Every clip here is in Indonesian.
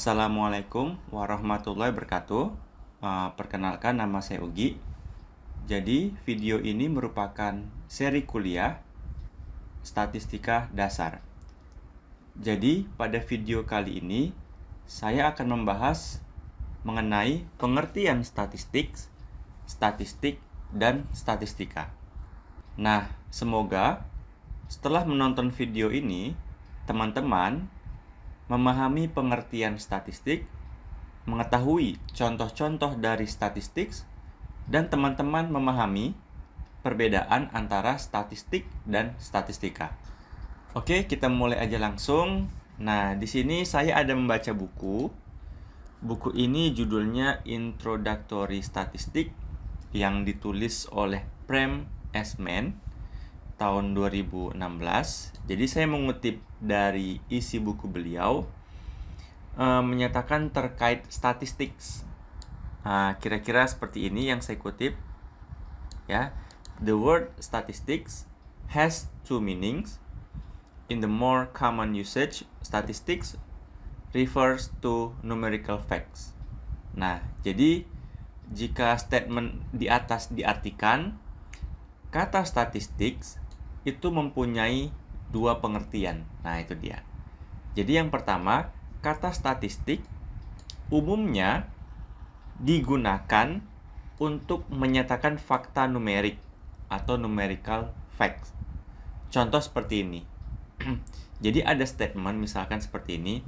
Assalamualaikum warahmatullahi wabarakatuh. Perkenalkan, nama saya Ugi. Jadi, video ini merupakan seri kuliah statistika dasar. Jadi, pada video kali ini, saya akan membahas mengenai pengertian statistik, dan statistika. Nah, semoga setelah menonton video ini, teman-teman memahami pengertian statistik, mengetahui contoh-contoh dari statistik, dan teman-teman memahami perbedaan antara statistik dan statistika. Oke, kita mulai aja langsung. Nah, di sini saya ada membaca buku. Buku ini judulnya Introductory Statistics yang ditulis oleh Prem S. Mann tahun 2016. Jadi saya mengutip dari isi buku beliau, menyatakan terkait statistik. Kira-kira seperti ini yang saya kutip. Ya, the word statistics has two meanings. In the more common usage, statistics refers to numerical facts. Nah, jadi jika statement di atas diartikan, kata statistics itu mempunyai dua pengertian. Nah, itu dia. Jadi yang pertama, kata statistik umumnya digunakan untuk menyatakan fakta numerik atau numerical facts. Contoh seperti ini. Jadi ada statement misalkan seperti ini.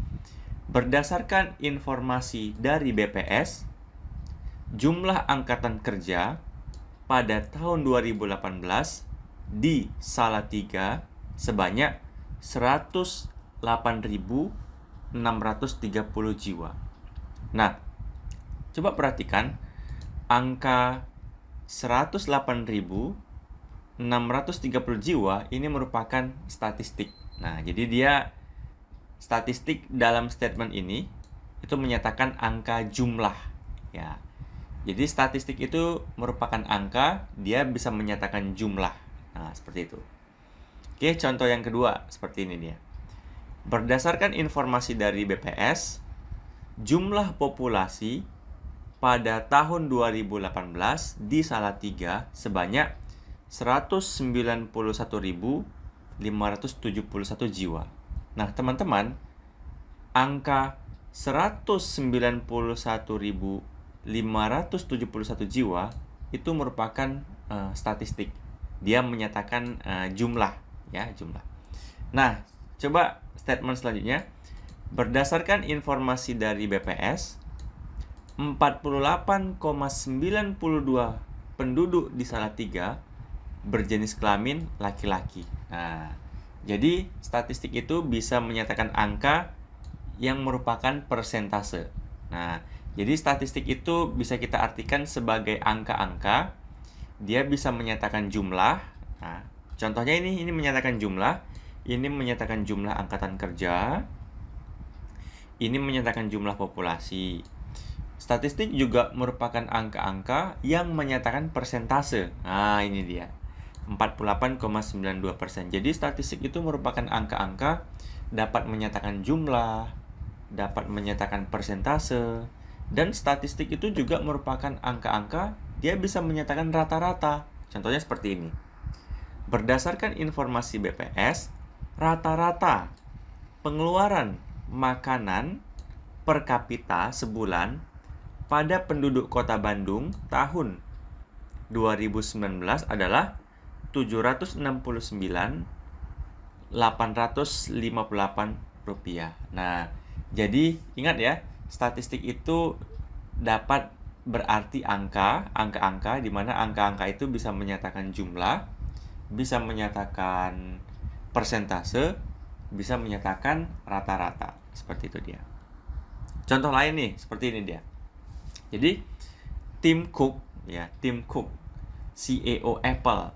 Berdasarkan informasi dari BPS, jumlah angkatan kerja pada tahun 2018 di Salatiga sebanyak 108.630 jiwa. Nah, coba perhatikan angka 108.630 jiwa ini merupakan statistik. Nah, jadi dia statistik dalam statement ini itu menyatakan angka jumlah, ya. Jadi statistik itu merupakan angka, dia bisa menyatakan jumlah. Nah, seperti itu. Oke, contoh yang kedua seperti ini dia. Berdasarkan informasi dari BPS, jumlah populasi pada tahun 2018 di Salatiga sebanyak 191.571 jiwa. Nah, teman-teman, angka 191.571 jiwa itu merupakan statistik. Dia menyatakan jumlah, ya, jumlah. Nah, coba statement selanjutnya. Berdasarkan informasi dari BPS, 48,92 penduduk di Salatiga berjenis kelamin laki-laki. Nah, jadi statistik itu bisa menyatakan angka yang merupakan persentase. Nah, jadi statistik itu bisa kita artikan sebagai angka-angka. Dia bisa menyatakan jumlah. Nah, contohnya ini menyatakan jumlah. Ini menyatakan jumlah angkatan kerja. Ini menyatakan jumlah populasi. Statistik juga merupakan angka-angka yang menyatakan persentase. Nah, ini dia. 48,92%. Jadi statistik itu merupakan angka-angka, dapat menyatakan jumlah, dapat menyatakan persentase, dan statistik itu juga merupakan angka-angka, dia bisa menyatakan rata-rata. Contohnya seperti ini. Berdasarkan informasi BPS, rata-rata pengeluaran makanan per kapita sebulan pada penduduk Kota Bandung tahun 2019 adalah 769.858 rupiah. Nah, jadi ingat ya, statistik itu dapat berarti angka-angka di mana angka-angka itu bisa menyatakan jumlah, bisa menyatakan persentase, bisa menyatakan rata-rata. Seperti itu dia. Contoh lain nih, seperti ini dia. Jadi Tim Cook, CEO Apple,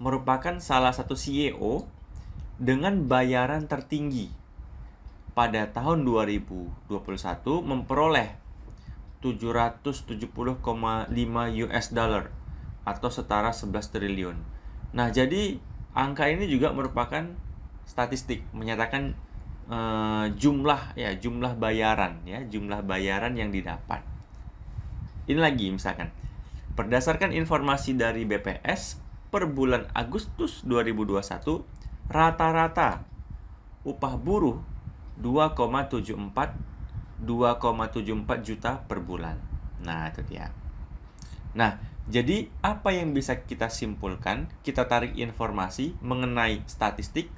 merupakan salah satu CEO dengan bayaran tertinggi. Pada tahun 2021 memperoleh 770,5 US dollar atau setara 11 triliun. Nah, jadi angka ini juga merupakan statistik, menyatakan jumlah bayaran ya, jumlah bayaran yang didapat. Ini lagi misalkan, berdasarkan informasi dari BPS per bulan Agustus 2021, rata-rata upah buruh 2,74 juta per bulan. Nah, itu dia. Nah, jadi apa yang bisa kita simpulkan? Kita tarik informasi mengenai statistik.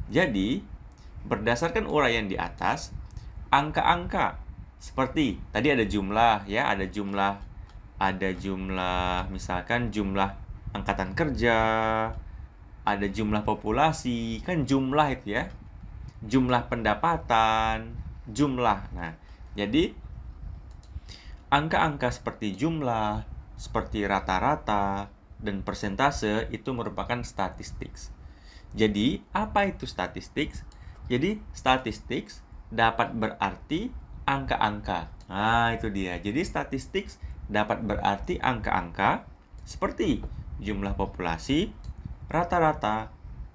Jadi, berdasarkan uraian di atas, angka-angka seperti tadi ada jumlah ya, ada jumlah misalkan jumlah angkatan kerja, ada jumlah populasi, kan jumlah itu ya. Jumlah pendapatan, jumlah. Nah, jadi angka-angka seperti jumlah, seperti rata-rata, dan persentase itu merupakan statistik. Jadi, apa itu statistik? Jadi, statistik dapat berarti angka-angka. Nah, itu dia. Jadi, statistik dapat berarti angka-angka seperti jumlah populasi, rata-rata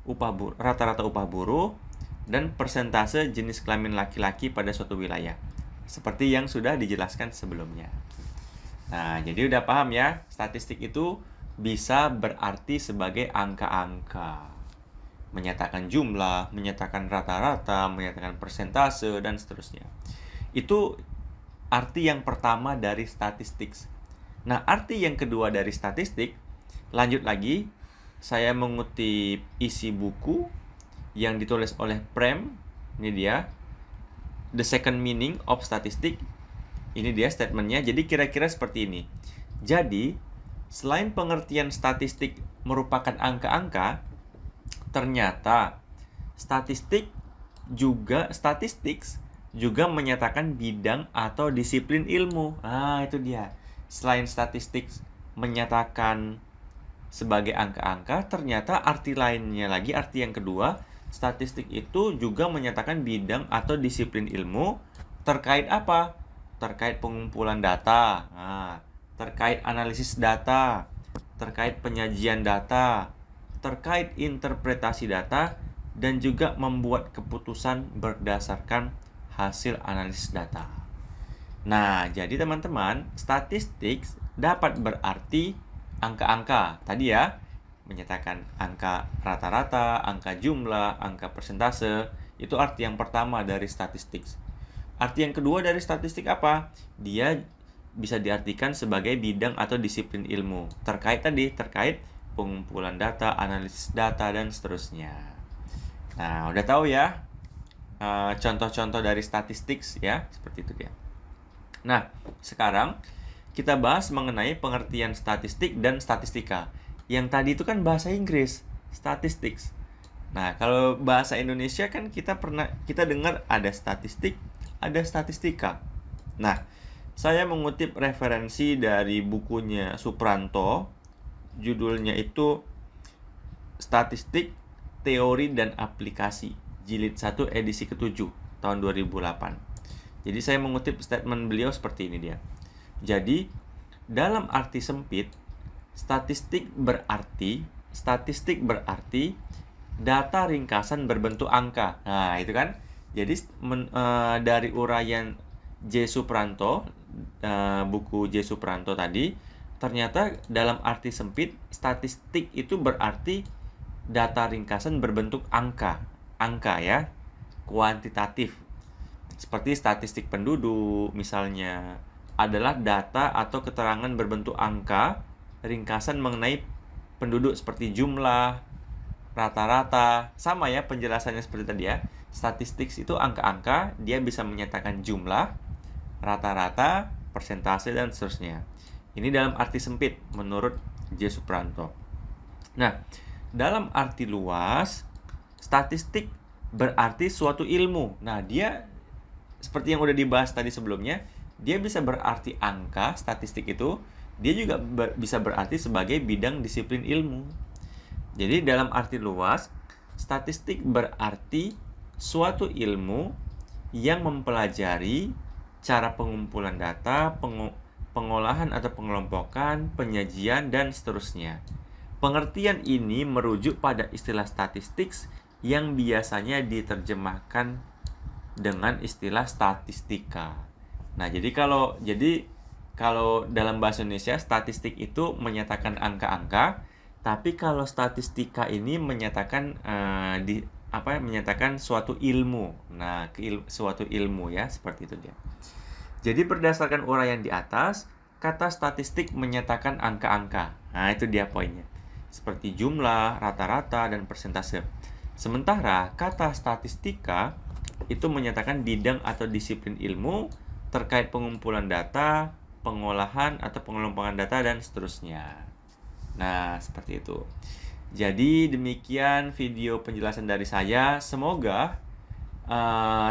upah buruh, dan persentase jenis kelamin laki-laki pada suatu wilayah. Seperti yang sudah dijelaskan sebelumnya. Nah, jadi udah paham ya, statistik itu bisa berarti sebagai angka-angka. Menyatakan jumlah, menyatakan rata-rata, menyatakan persentase, dan seterusnya. Itu arti yang pertama dari statistik. Nah, arti yang kedua dari statistik, lanjut lagi, saya mengutip isi buku yang ditulis oleh Prem. Ini dia, The Second Meaning of Statistics. Ini dia statementnya. Jadi kira-kira seperti ini. Jadi, selain pengertian statistik merupakan angka-angka, ternyata statistik juga menyatakan bidang atau disiplin ilmu. Nah, itu dia. Selain statistik menyatakan sebagai angka-angka, ternyata arti lainnya lagi, arti yang kedua, statistik itu juga menyatakan bidang atau disiplin ilmu terkait apa? Terkait pengumpulan data, terkait analisis data, terkait penyajian data, terkait interpretasi data, dan juga membuat keputusan berdasarkan hasil analisis data. Nah, jadi teman-teman, statistik dapat berarti angka-angka. Tadi ya, menyatakan angka rata-rata, angka jumlah, angka persentase. Itu arti yang pertama dari statistik. Arti yang kedua dari statistik apa? Dia bisa diartikan sebagai bidang atau disiplin ilmu. Terkait pengumpulan data, analisis data, dan seterusnya. Nah, udah tahu ya contoh-contoh dari statistik ya, seperti itu dia. Nah, sekarang kita bahas mengenai pengertian statistik dan statistika. Yang tadi itu kan bahasa Inggris, statistics. Nah, kalau bahasa Indonesia kan kita dengar ada statistik, ada statistika. Nah, saya mengutip referensi dari bukunya Supranto, judulnya itu Statistik, Teori dan Aplikasi, jilid 1 edisi ke-7 tahun 2008. Jadi saya mengutip statement beliau seperti ini dia. Jadi, dalam arti sempit, statistik berarti data ringkasan berbentuk angka. Nah, itu kan. Jadi dari uraian J. Supranto, buku J. Supranto tadi, ternyata dalam arti sempit, statistik itu berarti data ringkasan berbentuk angka. Angka ya, kuantitatif. Seperti statistik penduduk misalnya, adalah data atau keterangan berbentuk angka ringkasan mengenai penduduk seperti jumlah, rata-rata. Sama ya penjelasannya seperti tadi ya. Statistik itu angka-angka, dia bisa menyatakan jumlah, rata-rata, persentase, dan seterusnya. Ini dalam arti sempit menurut J. Supranto. Nah, dalam arti luas, statistik berarti suatu ilmu. Nah, dia seperti yang udah dibahas tadi sebelumnya, dia bisa berarti angka, statistik itu, dia juga bisa berarti sebagai bidang disiplin ilmu. Jadi dalam arti luas, statistik berarti suatu ilmu yang mempelajari cara pengumpulan data, pengolahan atau pengelompokan, penyajian, dan seterusnya. Pengertian ini merujuk pada istilah statistik yang biasanya diterjemahkan dengan istilah statistika. Nah, jadi kalau dalam bahasa Indonesia statistik itu menyatakan angka-angka, tapi kalau statistika ini menyatakan menyatakan suatu ilmu. Nah, suatu ilmu ya, seperti itu dia. Jadi berdasarkan uraian di atas, kata statistik menyatakan angka-angka. Nah, itu dia poinnya. Seperti jumlah, rata-rata, dan persentase. Sementara kata statistika itu menyatakan bidang atau disiplin ilmu terkait pengumpulan data, pengolahan atau pengelompokan data, dan seterusnya. Nah, seperti itu. Jadi demikian video penjelasan dari saya. Semoga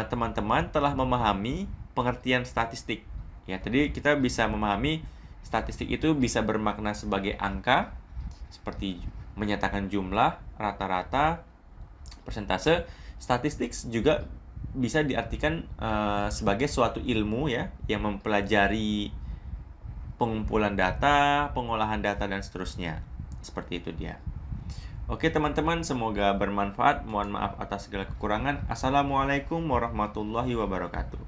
teman-teman telah memahami pengertian statistik. Ya, tadi kita bisa memahami statistik itu bisa bermakna sebagai angka, seperti menyatakan jumlah, rata-rata, persentase. Statistik juga bisa diartikan sebagai suatu ilmu ya, yang mempelajari pengumpulan data, pengolahan data, dan seterusnya. Seperti itu dia. Oke teman-teman, semoga bermanfaat. Mohon maaf atas segala kekurangan. Assalamualaikum warahmatullahi wabarakatuh.